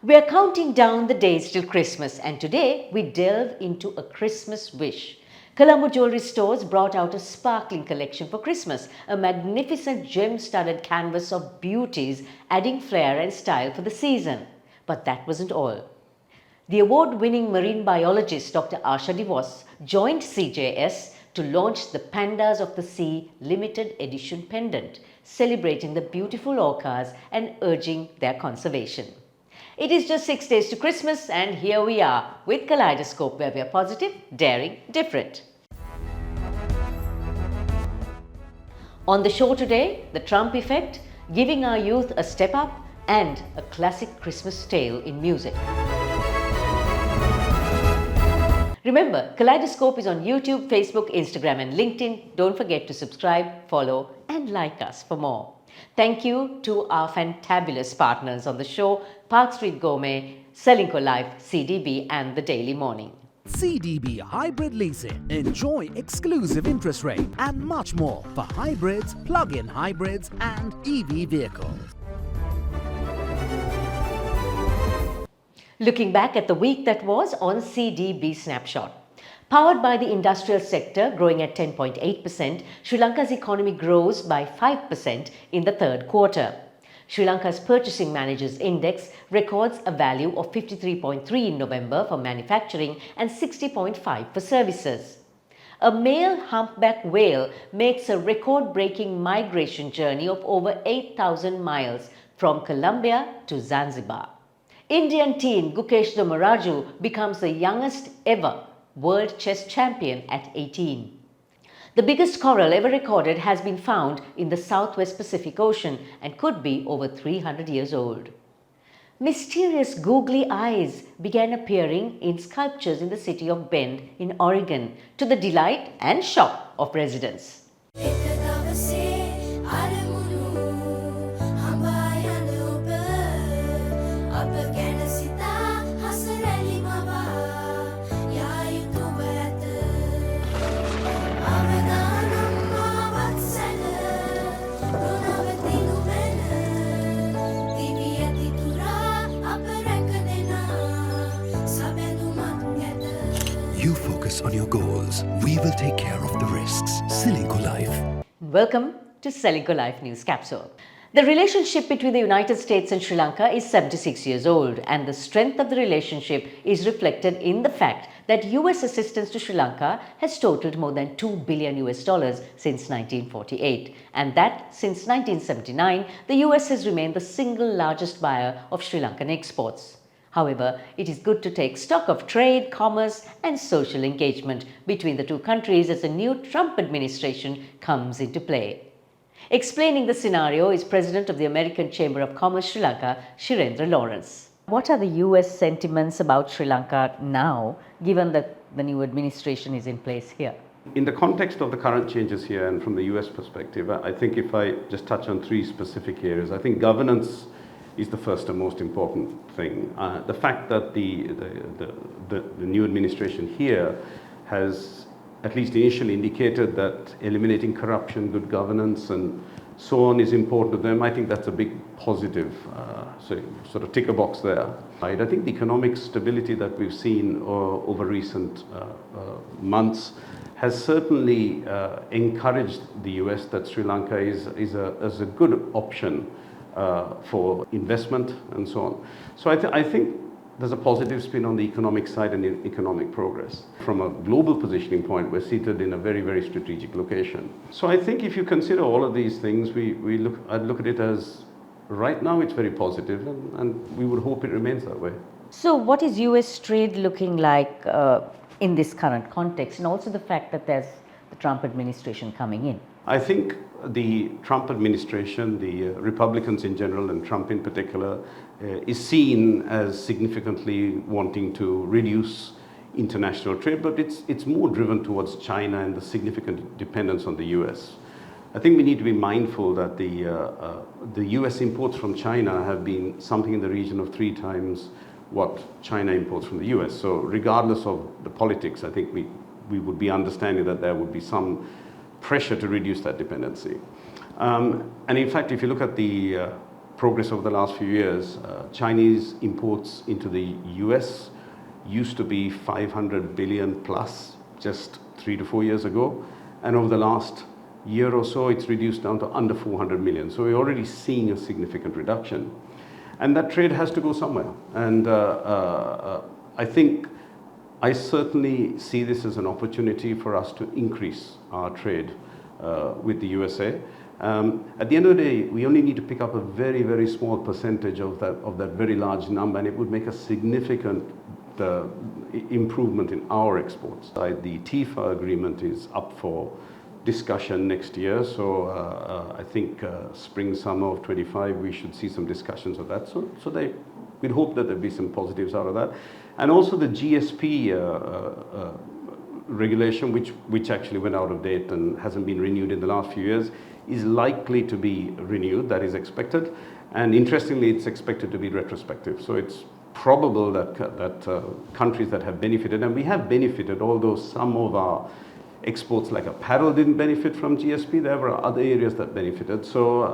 We are counting down the days till Christmas, and today we delve into a Christmas wish. Colombo Jewelry Stores brought out a sparkling collection for Christmas, a magnificent gem-studded canvas of beauties adding flair and style for the season. But that wasn't all. The award-winning marine biologist Dr. Asha DeVos joined CJS to launch the Pandas of the Sea limited edition pendant, celebrating the beautiful orcas and urging their conservation. It is just 6 days to Christmas, and here we are with Kaleidoscope, where we are positive, daring, different. On the show today, the Trump effect, giving our youth a step up, and a classic Christmas tale in music. Remember, Kaleidoscope is on YouTube, Facebook, Instagram and LinkedIn. Don't forget to subscribe, follow and like us for more. Thank you to our fantabulous partners on the show, Park Street Gourmet, Srilanka Life, CDB and The Daily Morning. CDB Hybrid Leasing. Enjoy exclusive interest rate and much more for hybrids, plug-in hybrids and EV vehicles. Looking back at the week that was on CDB Snapshot. Powered by the industrial sector growing at 10.8%, Sri Lanka's economy grows by 5% in the third quarter. Sri Lanka's Purchasing Managers Index records a value of 53.3 in November for manufacturing and 60.5 for services. A male humpback whale makes a record-breaking migration journey of over 8,000 miles from Colombia to Zanzibar. Indian teen Gukesh Dommaraju becomes the youngest ever world chess champion at 18. The biggest coral ever recorded has been found in the Southwest Pacific Ocean and could be over 300 years old. Mysterious googly eyes began appearing in sculptures in the city of Bend in Oregon, to the delight and shock of residents. You focus on your goals. We will take care of the risks. Srilanka Life. Welcome to Srilanka Life News Capsule. The relationship between the United States and Sri Lanka is 76 years old, and the strength of the relationship is reflected in the fact that US assistance to Sri Lanka has totaled more than $2 billion since 1948, and that since 1979, the US has remained the single largest buyer of Sri Lankan exports. However, it is good to take stock of trade, commerce and social engagement between the two countries as the new Trump administration comes into play. Explaining the scenario is President of the American Chamber of Commerce Sri Lanka, Shirendra Lawrence. What are the US sentiments about Sri Lanka now, given that the new administration is in place here? In the context of the current changes here and from the US perspective, I think if I just touch on three specific areas, I think governance is the first and most important thing. The fact that the new administration here has at least initially indicated that eliminating corruption, good governance and so on is important to them, I think that's a big positive, sort of tick a box there. I think the economic stability that we've seen over recent months has certainly encouraged the US that Sri Lanka is a good option for investment and so on. So I think there's a positive spin on the economic side and economic progress. From a global positioning point, we're seated in a very, very strategic location. So I think if you consider all of these things, I'd look at it as right now it's very positive, and we would hope it remains that way. So what is US trade looking like in this current context, and also the fact that there's the Trump administration coming in? I think the Trump administration, the Republicans in general and Trump in particular, is seen as significantly wanting to reduce international trade, but it's more driven towards China and the significant dependence on the US. I think we need to be mindful that the US imports from China have been something in the region of 3 times what China imports from the US. So regardless of the politics, I think we would be understanding that there would be some pressure to reduce that dependency. And in fact, if you look at the progress over the last few years. Chinese imports into the US used to be 500 billion plus just 3 to 4 years ago, and over the last year or so it's reduced down to under 400 million. So we're already seeing a significant reduction, and that trade has to go somewhere. And I think I certainly see this as an opportunity for us to increase our trade with the USA. At the end of the day, we only need to pick up a very, very small percentage of that very large number, and it would make a significant improvement in our exports. The TIFA agreement is up for discussion next year, so I think spring, summer of 25, we should see some discussions of that. So we'd hope that there'll be some positives out of that. And also the GSP regulation, which actually went out of date and hasn't been renewed in the last few years, is likely to be renewed. That is expected. And interestingly, it's expected to be retrospective. So it's probable that countries that have benefited, and we have benefited, although some of our exports like apparel didn't benefit from GSP, there were other areas that benefited. So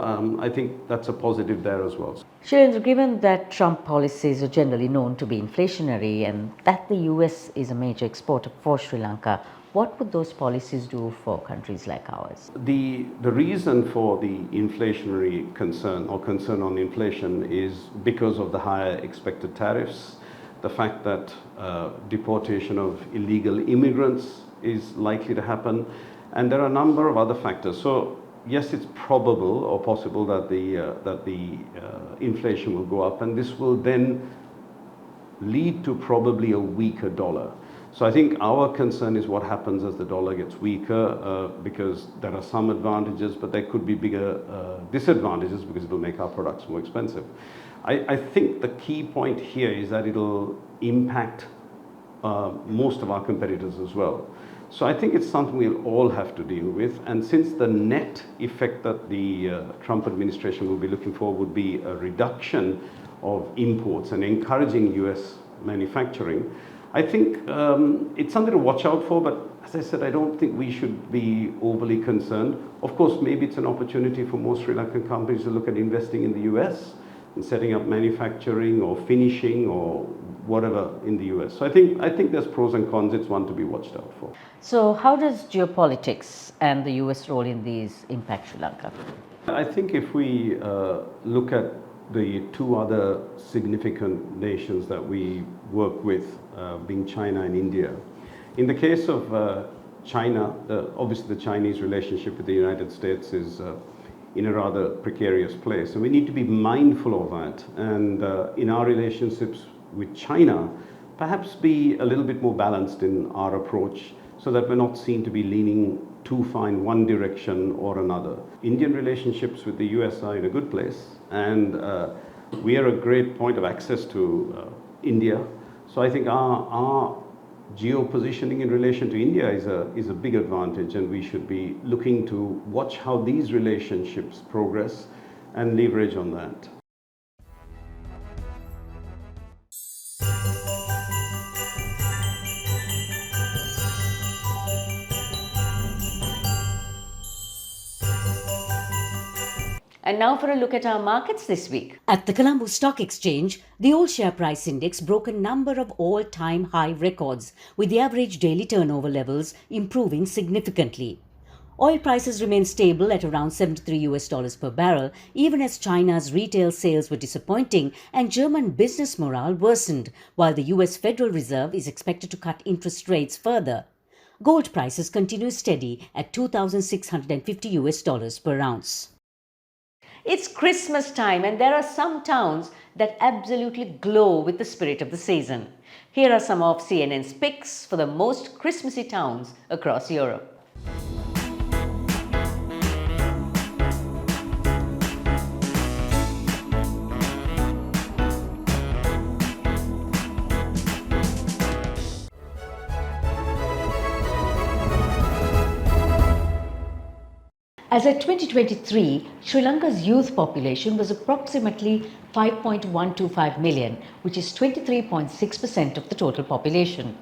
I think that's a positive there as well. Shailendra, given that Trump policies are generally known to be inflationary and that the US is a major exporter for Sri Lanka, what would those policies do for countries like ours? The reason for the inflationary concern or concern on inflation is because of the higher expected tariffs, the fact that deportation of illegal immigrants is likely to happen, and there are a number of other factors. So yes, it's probable or possible that the inflation will go up, and this will then lead to probably a weaker dollar. So I think our concern is what happens as the dollar gets weaker, because there are some advantages, but there could be bigger disadvantages because it will make our products more expensive. I think the key point here is that it'll impact most of our competitors as well. So I think it's something we'll all have to deal with, and since the net effect that the Trump administration will be looking for would be a reduction of imports and encouraging US manufacturing, I think it's something to watch out for, but as I said, I don't think we should be overly concerned. Of course, maybe it's an opportunity for most Sri Lankan companies to look at investing in the US and setting up manufacturing or finishing or whatever in the US. So I think there's pros and cons. It's one to be watched out for. So how does geopolitics and the US role in these impact Sri Lanka? I think if we look at the two other significant nations that we work with, being China and India. In the case of China, obviously the Chinese relationship with the United States is in a rather precarious place. So we need to be mindful of that, and in our relationships with China, perhaps be a little bit more balanced in our approach so that we're not seen to be leaning too far in one direction or another. Indian relationships with the US are in a good place, and we are a great point of access to India. So I think our geo-positioning in relation to India is a big advantage, and we should be looking to watch how these relationships progress and leverage on that. And now for a look at our markets this week. At the Colombo Stock Exchange, the all-share price index broke a number of all-time high records, with the average daily turnover levels improving significantly. Oil prices remained stable at around $73 per barrel, even as China's retail sales were disappointing and German business morale worsened, while the US Federal Reserve is expected to cut interest rates further. Gold prices continue steady at $2,650 per ounce. It's Christmas time, and there are some towns that absolutely glow with the spirit of the season. Here are some of CNN's picks for the most Christmassy towns across Europe. As at 2023, Sri Lanka's youth population was approximately 5.125 million, which is 23.6% of the total population.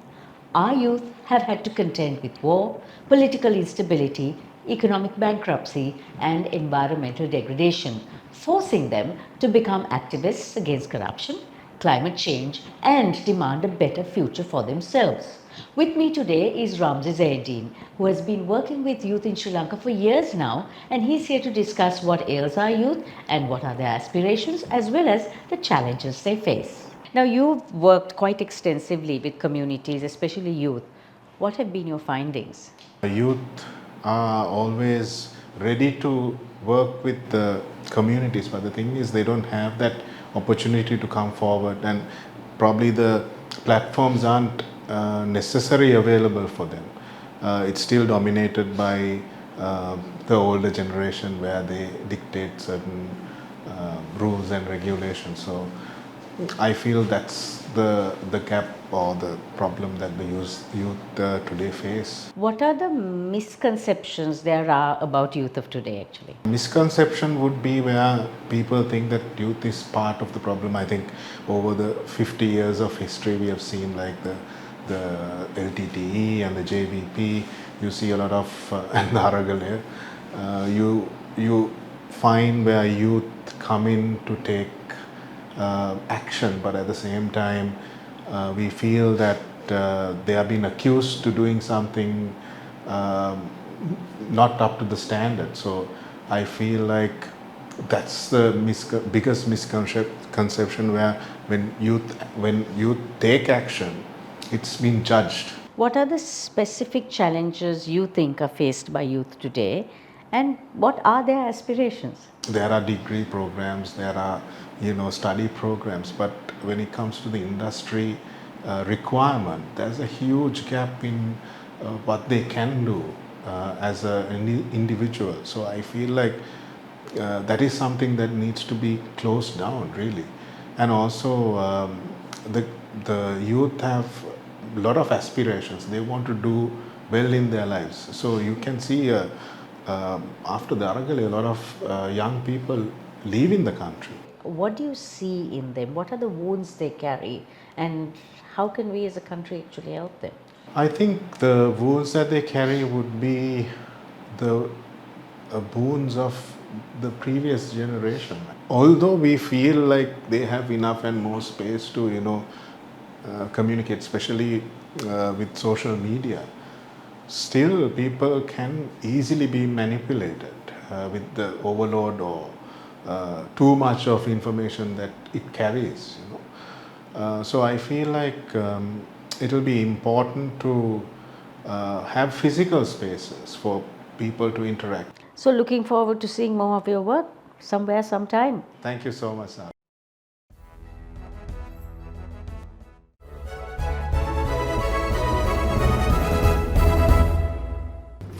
Our youth have had to contend with war, political instability, economic bankruptcy, and environmental degradation, forcing them to become activists against corruption, climate change, and demand a better future for themselves. With me today is Ramzi Zainuddin, who has been working with youth in Sri Lanka for years now, and he's here to discuss what ails our youth and what are their aspirations, as well as the challenges they face. Now, you've worked quite extensively with communities, especially youth. What have been your findings? Youth are always ready to work with the communities, but the thing is they don't have that opportunity to come forward, and probably the platforms aren't necessarily available for them. It's still dominated by the older generation where they dictate certain rules and regulations. So I feel that's the gap or the problem that the youth today face. What are the misconceptions there are about youth of today actually? Misconception would be where people think that youth is part of the problem. I think over the 50 years of history we have seen like the LTTE and the JVP, you see a lot of and the Aragal here, you find where youth come in to take action, but at the same time we feel that they have been accused to doing something not up to the standard. So I feel like that's the biggest misconception where when youth take action, it's been judged. What are the specific challenges you think are faced by youth today, and what are their aspirations? There are degree programs, there are study programs, but when it comes to the industry requirement, there's a huge gap in what they can do as an individual. So I feel like that is something that needs to be closed down really. And also the youth have a lot of aspirations. They want to do well in their lives. So you can see after the Aragali, a lot of young people leaving the country. What do you see in them? What are the wounds they carry, and how can we as a country actually help them? I think the wounds that they carry would be the wounds of the previous generation. Although we feel like they have enough and more space to communicate, especially with social media, still people can easily be manipulated with the overload or too much of information that it carries. So I feel like it will be important to have physical spaces for people to interact. So looking forward to seeing more of your work somewhere, sometime. Thank you so much, Sir.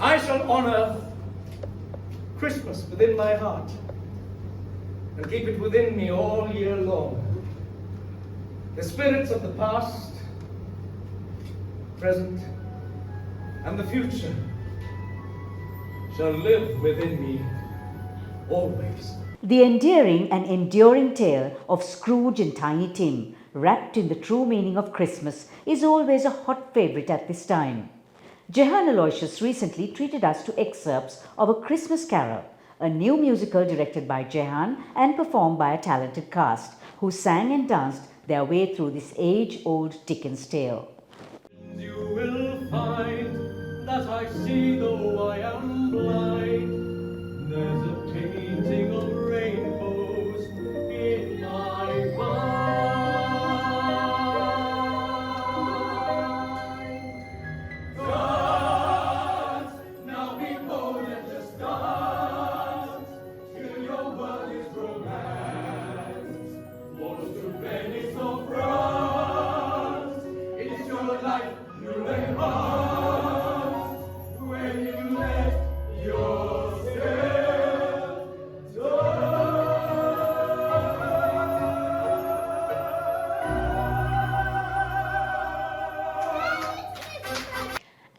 I shall honor Christmas within my heart and keep it within me all year long. The spirits of the past, present, and the future shall live within me always. The endearing and enduring tale of Scrooge and Tiny Tim, wrapped in the true meaning of Christmas, is always a hot favourite at this time. Jehan Aloysius recently treated us to excerpts of A Christmas Carol, a new musical directed by Jehan and performed by a talented cast, who sang and danced their way through this age-old Dickens tale. You will find that I see though I am blind. There's a painting of rainbows in my mind. Dance, now be bold and just dance, till your world is romance. Waltz to Venice or France, it's your life you'll enhance when you let yourself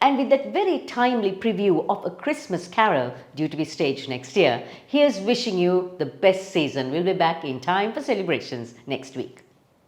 And with that very timely preview of A Christmas Carol due to be staged next year, here's wishing you the best season. We'll be back in time for celebrations next week.